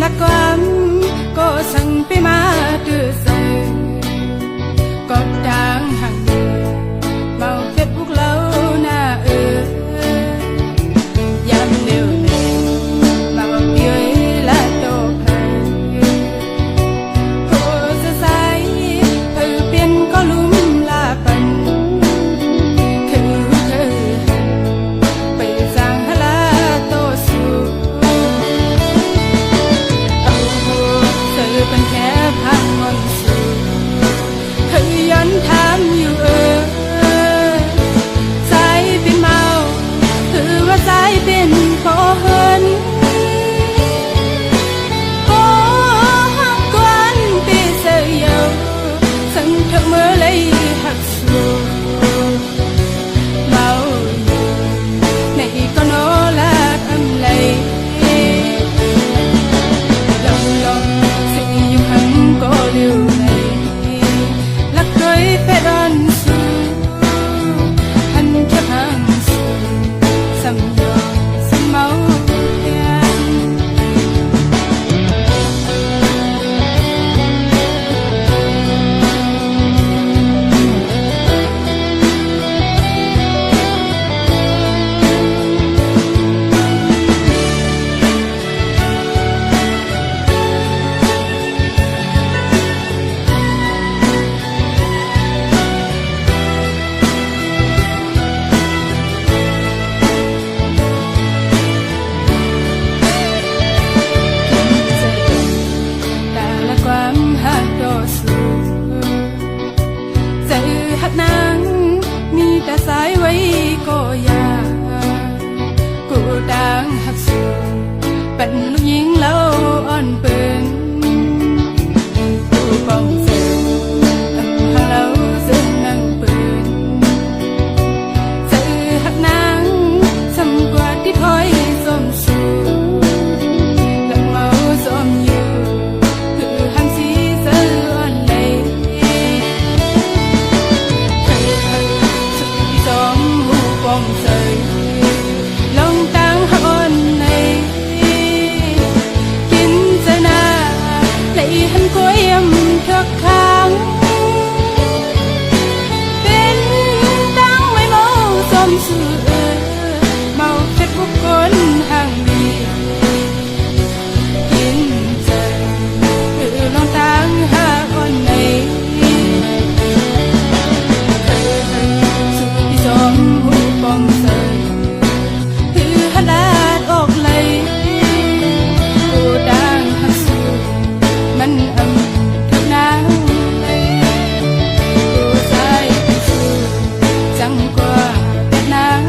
lạc quan cô sang pe ma từ giờ có đang hàng bao Facebook lâu na dám liều này mà bao yêu là tổ cô sẽ say ở bên có lúm là bần bây giờ là tổ suเป็นแค่พังมนต์สูเธอย้อนถามอยู่ใจเป็นเมาคือว่าใจเป็นพอเหินโอ้หักกวนปีเสียสังเธอเมื่อเลยหักสูเมาในก็โนละทำเลยcô liều này lạc đôi phê đơn su hành chấp hàng su sầm dò sầm máuมีแต่สายไว้ก็ยากูดังหักสูเป็นลูกหญิงแล้วอ่อนเปิงกูป้องเสือตั้งหาแล้วเสือนั่งเปิงเสือหักนางสำกว่าที่ถอยสมสูหลังเมาสมอยู่คือหันสีเสืออ่อนเลยbom rơi lòng tăng hôn này kín giờ na lại hắn có em thước kháng bên tăng mấy màu xóm sữa màu Facebook con hàng bì kín giờ lòng tăng hôn này bom rơi thứ hát lát ốc lấy cô đang hát su mắn âm thức nắng cô dài su chẳng qua biết nắng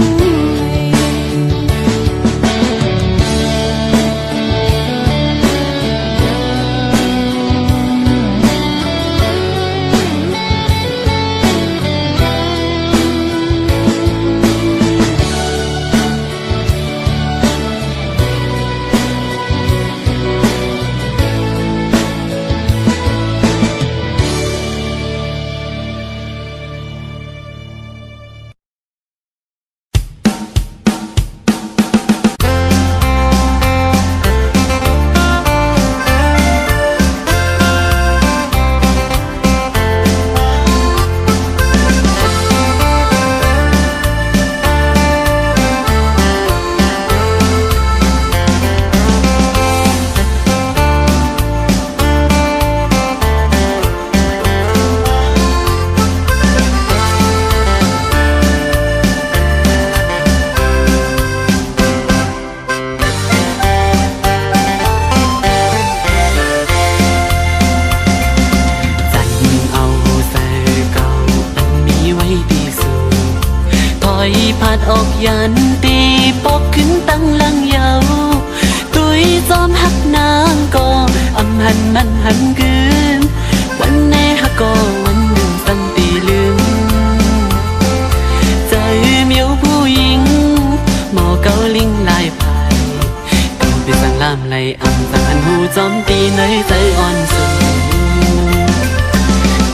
ผัดออกยันตีปกขึ้นตั้งลังเยาตุยจอมหักหนา ลายภายก็เป็นสังลามไหลอ่ำสังอันหูจอมตีในใจอ่อนสูง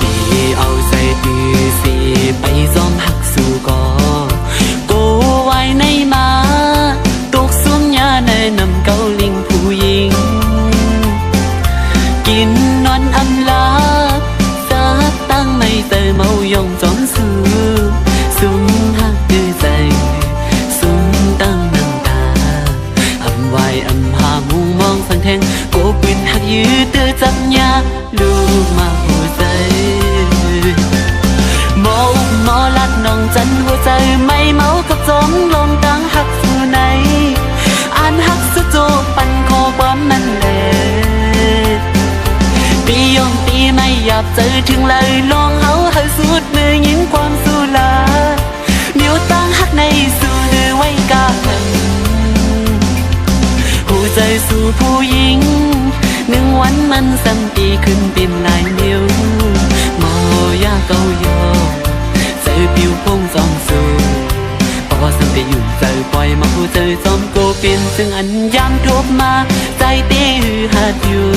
ดีเอาใจดื้อสิไปจอมหักสู่ก่อกูไว้ในมาตกสุ่มยาในนำเกาลิงผู้หญิงกินนอนอำลาสักตั้งไม่เตยเมายองจอมสูสุ่มหักดื้อใจสุ่มตั้งน้ำตาอำไว้อำหามุงมองสังแทงโกปืนหักยืดเตอจับยาลูกมาหัวใจหมออุกหมอลัดน้องจันหัวใจไม่เมากับจมลงตั้งหักสู่ไหนอ่านหักสุดโจปันคอความมันแหลตียอมตีไม่หยาบเจอถึงเลยลองเฮาให้สุดมือยิงความสู้ลาเดี๋ยวตั้งหักในสู่เดือไว้กาหันหัวใจสู่ผู้หญิงหนึ่งวันมันซ้ำตีขึ้นเป็นลายนิ้วหมอยาเกาโยเจอผิวพงจอมสูพอสัมไปอยู่เจอปล่อยมาผู้เจอจอมโกเป็นซึ่งอันยามทบมาใจเต้หือหัดอยู่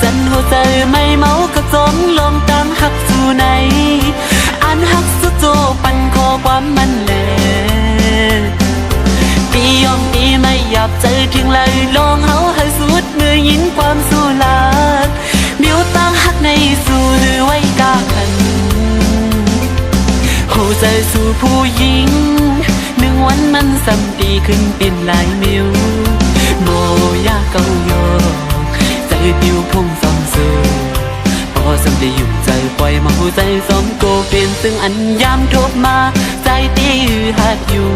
จันหัวใจไม่เมากับจมลงตั้งหักสู่ไหนอ่านหักสุดโจปันคอความมันแหลตียอมตีไม่หยาบใจถึงเลยลองเฮาให้สุดมือยินความสู้ลาดเดี๋ยวตั้งหักในสู่หรือไว้กาขันหัวใจสู่ผู้หญิงหนึ่งวันมันซ้ำตีขึ้นเป็นลายมิวโมยาเกาโยใจผิวพงสองสูพอสัมได้อยู่ใจปล่อยมาหัวใจสองโกเป็นซึ่งอันยามทบมาใจตีหัดอยู่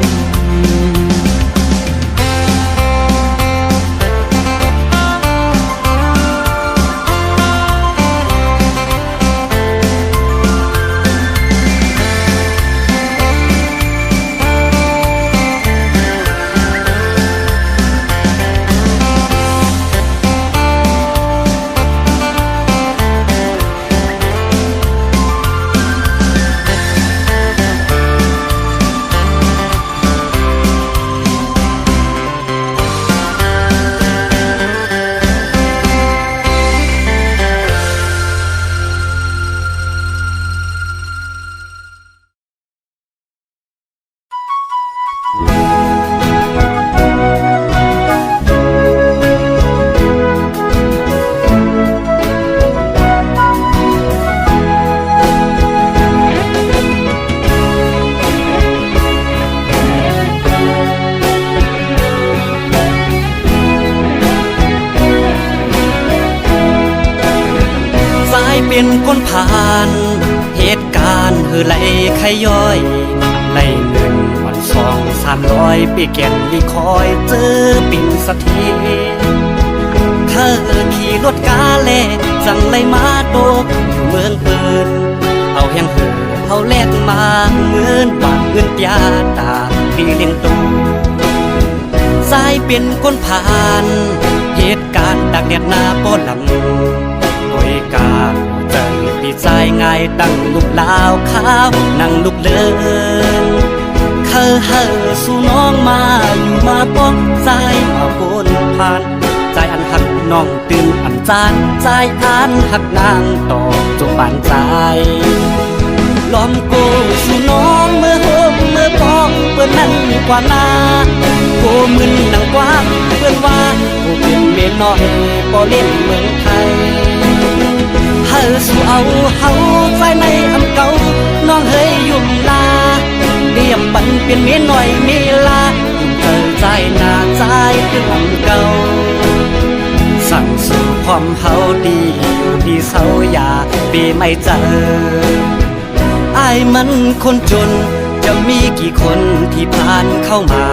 เป็นคนผ่านเหตุการณ์คือไหลขย้อยไหลเงินวัน200-300ปีแก่นลีคอยเจอปิ่นสะเทเธอขี่รถกาแลจังไหลมาโตกอยู่เมืองเปิดเอาแห่งเหือเอาแลกมาเงินบาทเงินยาตาปีเลี้ยงตูสายเป็นคนผ่านเหตุการณ์ดักแดดหน้าป้อนลำโอยกาใจปีใจง่ายตั้งลูกลาวข้าวนั่งลูกเลินเฮอสู่น้องมาอยู่มาป้องใจมาโคนผ่านใจอันหักน้องตื่นอันจานใจอันหักนางต่อจงปานใจล้อมโกสู่น้องเมื่อโฮมเมื่อป้องเปื้อนนั่นกว่านาโกมึนนังกว้างเพื่อนว่าโกเป็นเมียน้อยบ่เล่นเมืองไทยเฮาสู่เอาเฮาใจในอำเก่าน้องเฮยยุ่มลาเรียมปันเป็นเมียน้อยมีลายุ่มเธอใจหน้าใจคืออำเก่าสั่งสู่ความเฮาดีอยู่ที่เสาอย่าปีไม่เจออายมันคนจนจะมีกี่คนที่ผ่านเข้ามา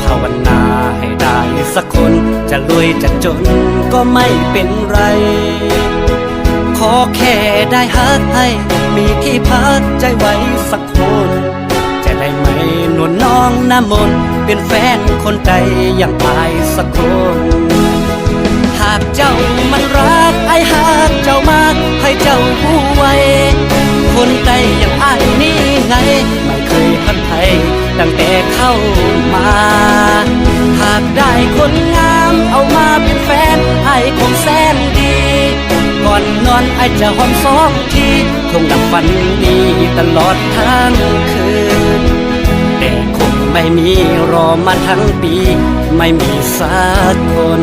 ภาวนาให้ได้ สักคนจะรวยจะจนก็ไม่เป็นไรขอแค่ได้ฮักให้มีที่พักใจไว้สักคนจะได้ไหมนวลน้องน้ำมนต์เป็นแฟนคนใจอย่างอายสักคนหากเจ้ามันรักไอ้หากเจ้ามากให้เจ้าผู้ไว้คนใจอย่างอายนี่ไงไม่เคยทันไทยตั้งแต่เข้ามาหากได้คนงามเอามาเป็นแฟนไอ้คงแสนดีก่อนนอนไอ้จะหอมสองทีคงดับฝันดีตลอดทั้งคืนแต่คงไม่มีรอมาทั้งปีไม่มีสักคน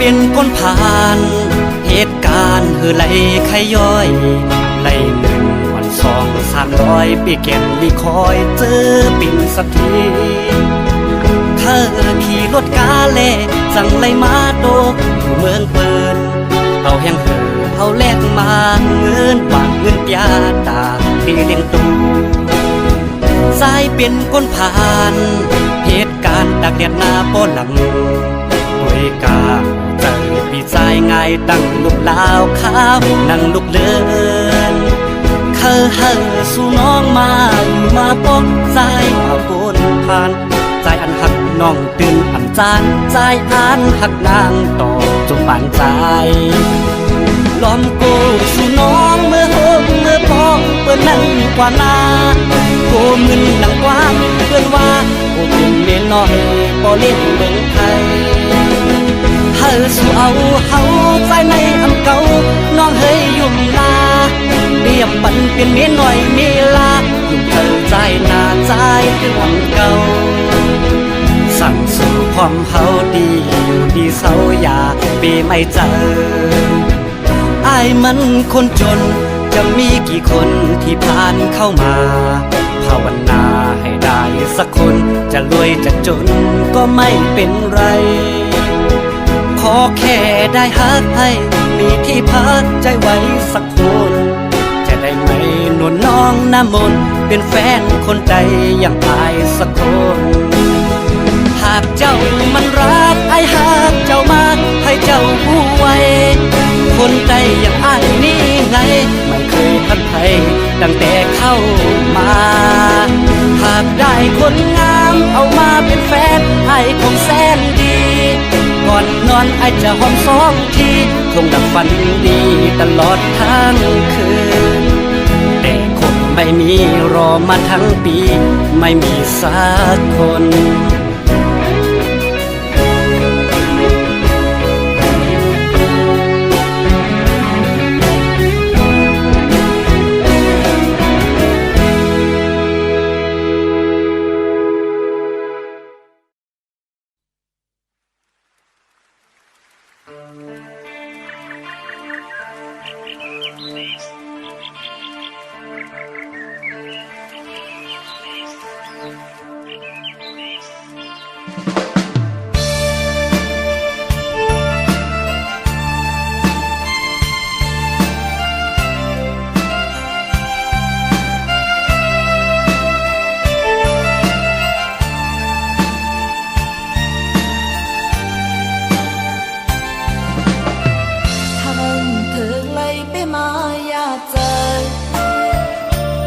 เป็นคนผ่านเหตุการณ์ไหลขย้อยไหล1 วัน 2 300ปีแก่นลีคอยเจอปิ่นสักทีเธอขี่รถกาเล่สั่งไหลมาโดกอยู่เมืองเปินเอาแห่งเอาแลกมาเงินบาทเงินยาตาที่เลี้ยงตูสายเป็นคนผ่านเหตุการณ์ดักแดดหน้าป้อนหลังป่วยกาเจอพี่ชายง่ายตั้งลูกลาวข้าวนั่งลูกเลินเฮอสู่น้องมาอยู่มาป้องใจมาโกนผ่านใจอันหักน้องตื่นอันจานใจอันหักนางต่อจงปานใจล้อมโกสู่น้องเมื่อโฮมเมื่อพองเปิ้นนั่งกว่านาโกมึนดังกว้างเพื่อนว่าโกเป็นเมียน้อยบ่เล่นเมืองไทยเฮอสู่เอาเฮาใจในอำเก่าน้องเฮยอยู่ลาเรียบปันเป็นเมียน้อยเมีลาอยู่เธอใจหน้าใจคืออำเก่าสั่งสู่ความเฮาดีอยู่ดีเศร้าอย่าปีไม่เจออายมันคนจนจะมีกี่คนที่ผ่านเข้ามาภาวนาให้ได้สักคนจะรวยจะจนก็ไม่เป็นไรขอแค่ได้ฮักให้มีที่พักใจไว้สักคนจะได้ไหมนวลน้องน้ำมนต์เป็นแฟนคนใจอย่างอายสักคนหากเจ้ามันรักไอ้หากเจ้ามากให้เจ้าผู้ไว้คนใจอย่างอายนี่ไงไม่เคยทันไทยตั้งแต่เข้ามาหากได้คนงามเอามาเป็นแฟนไอ้คงแสนดีก่อนนอนไอ้จะหอมสองทีคงดับฝันดีตลอดทั้งคืนแต่คงไม่มีรอมาทั้งปีไม่มีสักคน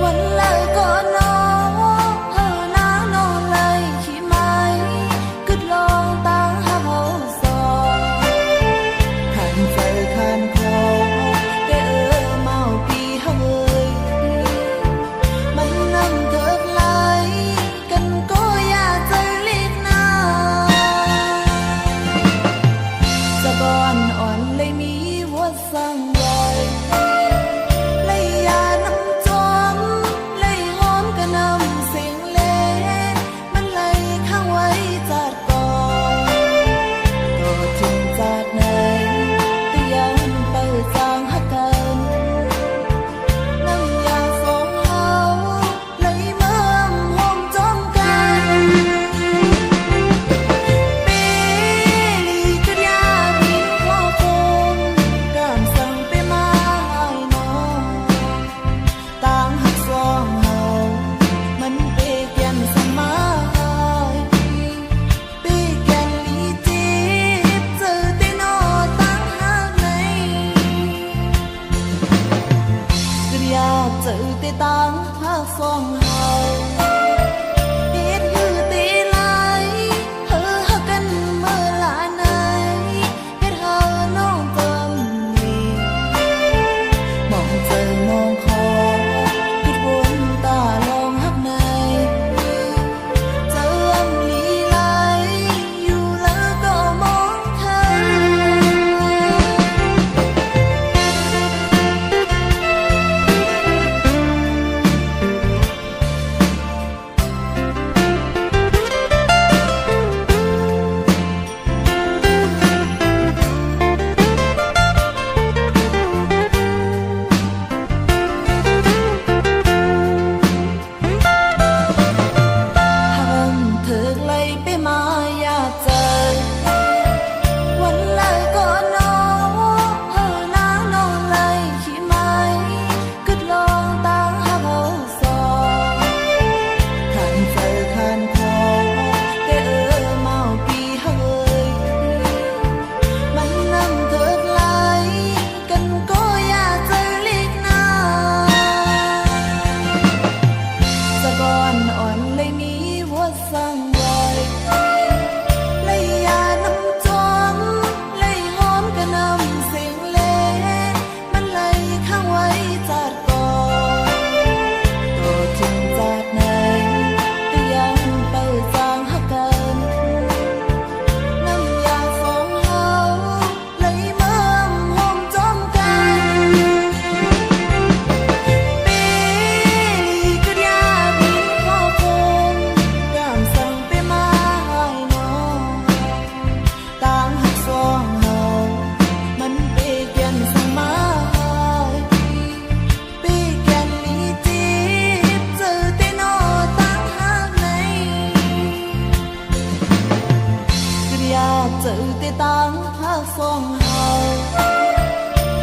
วันแล้วก็น้องเธอน้ านเลยมีหัวสั่งไว้เลยยาน้ำจอมเลยหอมกระนำเสียงเล่มันเลยข้างไว้จัดก่อนตัวจริงจากไหนก็ยังไปจางหักกันน้ำยาสองเฮาเลยมั่มหอมจอมกันปีก็ยาบินเข้าคงยามสั่งไปมาให้น้องต่างหักสองเฮามันปีเกียนสั่งมาปีเกียนมีจีบเจอแต่นอต่างหากไหนก็อยากเจอแต่ต่างหักสองเฮา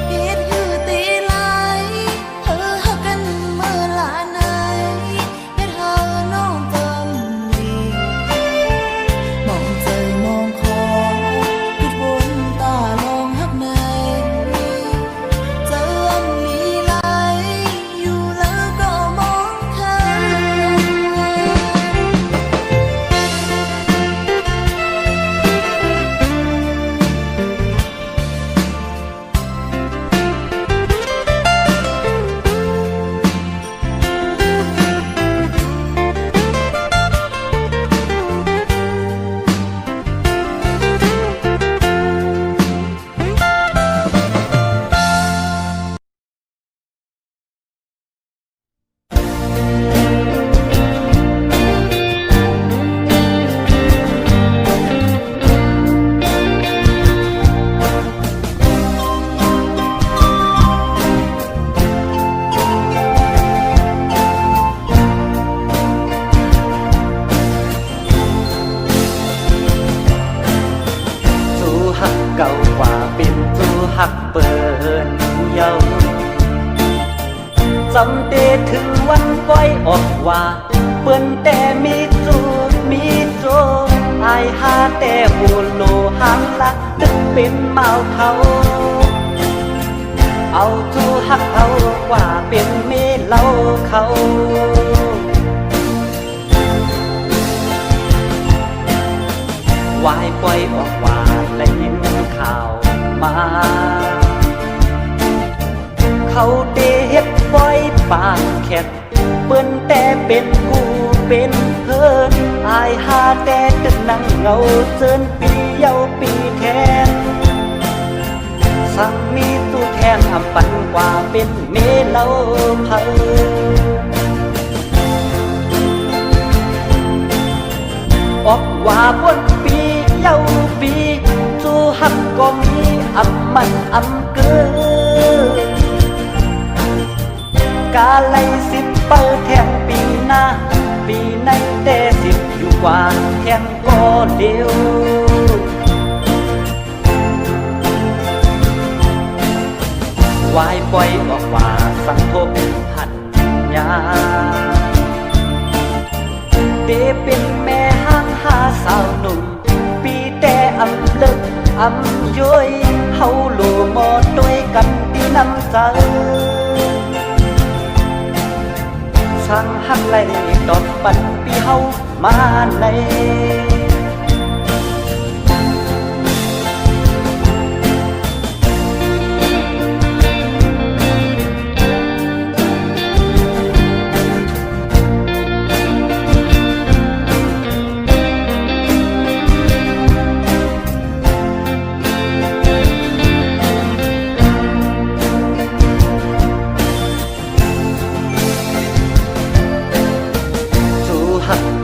เฮ็ดคือตีไหลเธอหักกันเมื่อลาไหนเฮ็ดเธอน้องจำดีมองใจมองคอคิดวนตาลองหักในเจออันลีไหลอยู่แล้วก็มองข้าม เก่ากว่าเป็นจูหักเปินเยาจำเตถึงวันก้อยออกว่าเปิ้นแต่มีจูมีโจอายหาแต่หูโลหางละตึกเป็นเมาเขาเอาจูหักเอากว่าเป็นเมเล่าเขาวายปล่อยออกว่าและยินข่าวมาเขาเดเฮ็ดปล่อยปากแคบเปิ้นแต่เป็นผู้เป็นเพิ่นอายหาแต่ตึกนั่งเงาเจินปีเยาปีแทนสั่งมีตู้แทนอำปันกว่าเป็นเมเล่าเพิ่นออกว่าบนปีเย้าปีจูหักก็มีอำมันอำเกินกาไลสิบเปิดแทงปีหน้าปีในแต่สิบอยู่กว่าแทงก็เดียววายปล่อยออกว่าสังทบหันยาเดเป็นแม่ห้างหาสาวหนุ่มปีแต่อำเลิกอำย้อยเฮาโลมอด้วยกันตีน้ำใจสั่งหักไหลดอกปันปีเฮามาใน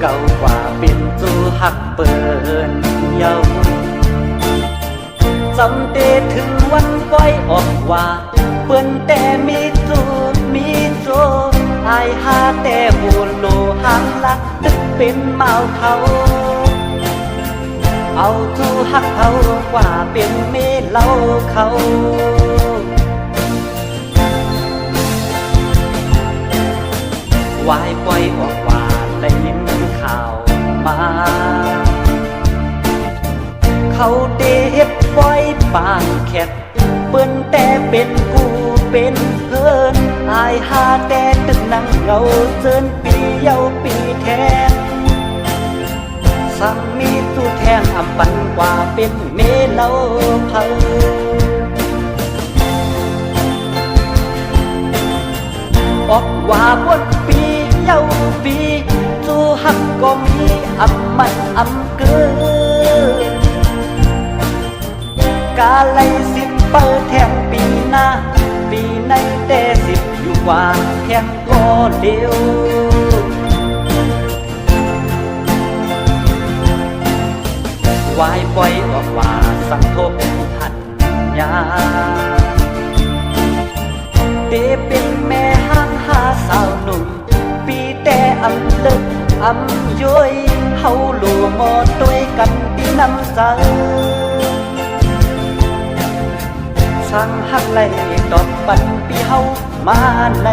เก่ากว่าเป็นจูหักเปินเยาจำเตถึงวันก้อยออกว่าเปิ้นแต่มีจูมีโจอายหาแต่หูโลหางละตึกเป็นเมาเขาเอาจูหักเขากว่าเป็นเมเล่าเขาวายปล่อยออกว่าได้ยินข่าวมาเขาเดเฮ็ดปล่อยปากแคบเปิ้นแต่เป็นผู้เป็นเพิ่น อายหาแต่ตึกนั่งเงาเจินปีเยาปีแทนสั่งมีตู้แทงอำปันกว่าเป็นเมเล่าเผาออกว่าบนปีเยาปีสู้หักก็มีอำมันอำเกินกาไลสิบเปิดแทงปีหน้าปีในแต่สิบอยู่กว่าแทงก็เดียววายปล่อยออกว่าสังทบหันยาเดเป็นแม่ห้างหาสาวหนุ่มปีแต่อำลึกอำย้อยเฮาหลัวหมอด้วยกันปีน้ำใจสั่งหักไหลดอกปันปีเฮามาใน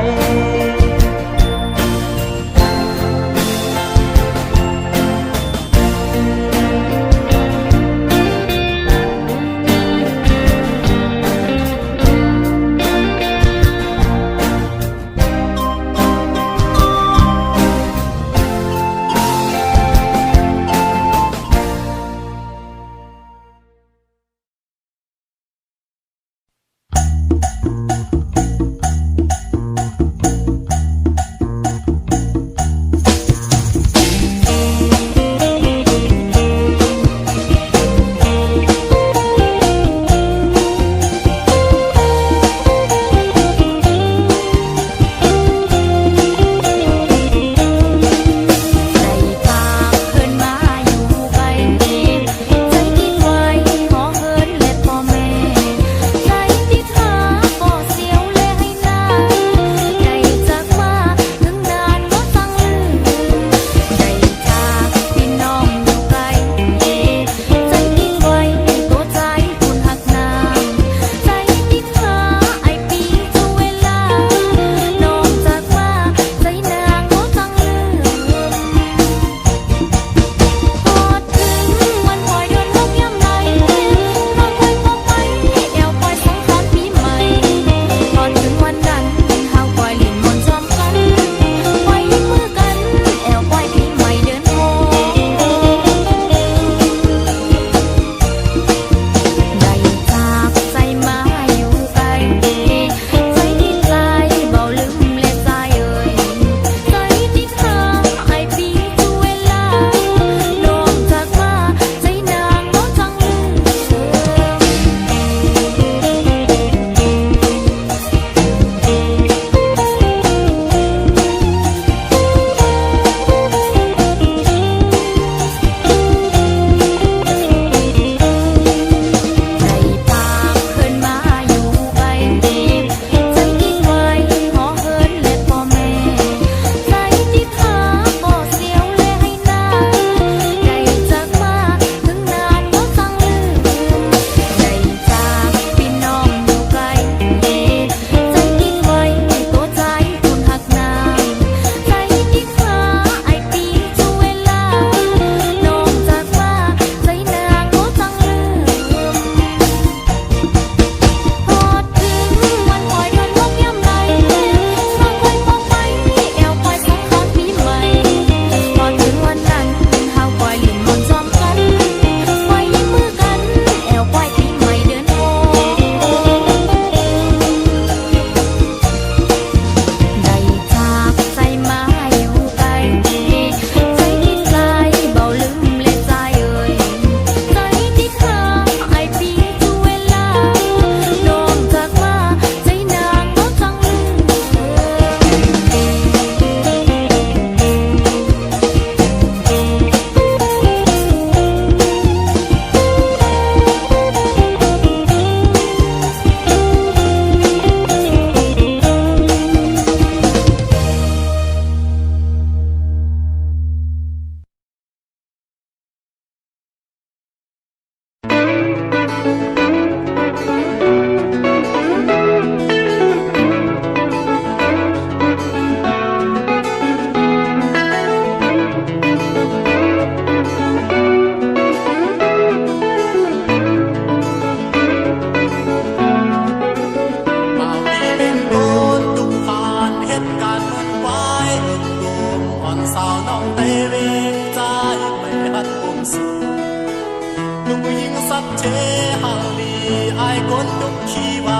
chế hàng lì ai con đúc chi và